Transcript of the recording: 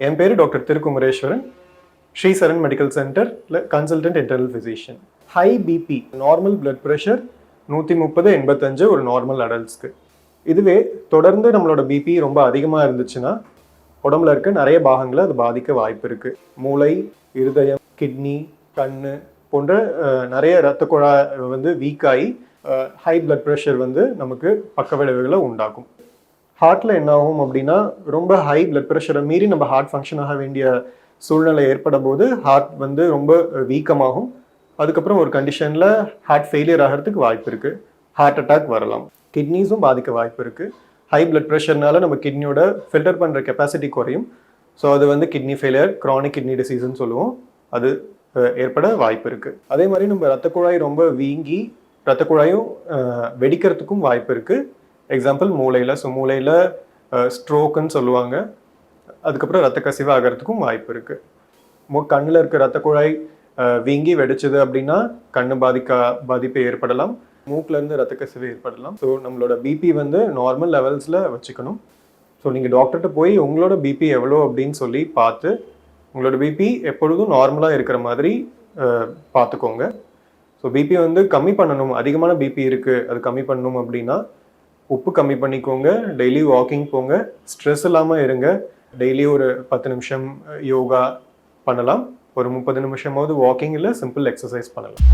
என் பேர் doctor Thirukumareswaran, Sri Saran medical சென்டரில் consultant internal physician. High BP, normal blood pressure 130/85 ஒரு normal அடல்ட்ஸ்க்கு. இதுவே தொடர்ந்து நம்மளோட பிபி ரொம்ப அதிகமாக இருந்துச்சுன்னா உடம்புல இருக்க நிறைய பாகங்களை அது பாதிக்க வாய்ப்பு இருக்குது. மூளை, இருதயம், கிட்னி, கண் போன்ற நிறைய இரத்த குழாய் வந்து வீக்காகி ஹை பிளட் ப்ரெஷர் வந்து நமக்கு பக்க விளைவுகளை உண்டாக்கும். ஹார்ட்டில் என்ன ஆகும் அப்படின்னா, ரொம்ப ஹை பிளட் ப்ரெஷரை மீறி நம்ம ஹார்ட் ஃபங்க்ஷன் ஆக வேண்டிய சூழ்நிலை ஏற்படும் போது ஹார்ட் வந்து ரொம்ப வீக்கமாகும். அதுக்கப்புறம் ஒரு கண்டிஷனில் ஹார்ட் ஃபெயிலியர் ஆகிறதுக்கு வாய்ப்பு இருக்குது. ஹார்ட் அட்டாக் வரலாம். கிட்னிஸும் பாதிக்க வாய்ப்பு இருக்குது. ஹை பிளட் ப்ரெஷர்னால நம்ம கிட்னியோட ஃபில்டர் பண்ணுற கெப்பாசிட்டி குறையும். ஸோ அது வந்து கிட்னி ஃபெயிலியர், க்ரானிக் கிட்னி டிசீஸ்ன்னு சொல்லுவோம். அது ஏற்பட வாய்ப்பு இருக்குது. அதே மாதிரி நம்ம ரத்த குழாய் ரொம்ப வீங்கி ரத்த குழாயும் வெடிக்கிறதுக்கும் வாய்ப்பு இருக்குது. எக்ஸாம்பிள் மூளையில். ஸோ மூளையில் ஸ்ட்ரோக்குன்னு சொல்லுவாங்க. அதுக்கப்புறம் ரத்த கசிவு ஆகிறதுக்கும் வாய்ப்பு இருக்குது. கண்ணில் இருக்க ரத்த குழாய் வீங்கி வெடிச்சது அப்படின்னா கண் பாதிப்பு ஏற்படலாம். மூக்கிலேருந்து ரத்த கசிவு ஏற்படலாம். ஸோ நம்மளோட பிபி வந்து நார்மல் லெவல்ஸில் வச்சுக்கணும். ஸோ நீங்கள் டாக்டர்கிட்ட போய் உங்களோட பிபி எவ்வளோ அப்படின்னு சொல்லி பார்த்து உங்களோட பிபி எப்பொழுதும் நார்மலாக இருக்கிற மாதிரி பார்த்துக்கோங்க. ஸோ பிபி வந்து கம்மி பண்ணணும், அதிகமான பிபி இருக்குது அது கம்மி பண்ணணும் அப்படின்னா உப்பு கம்மி பண்ணிக்கோங்க, டெய்லி வாக்கிங் போங்க, ஸ்ட்ரெஸ் இல்லாமல் இருங்க. டெய்லி ஒரு 10 நிமிஷம் யோகா பண்ணலாம், ஒரு 30 நிமிஷமாவது வாக்கிங் இல்லை சிம்பிள் எக்ஸசைஸ் பண்ணலாம்.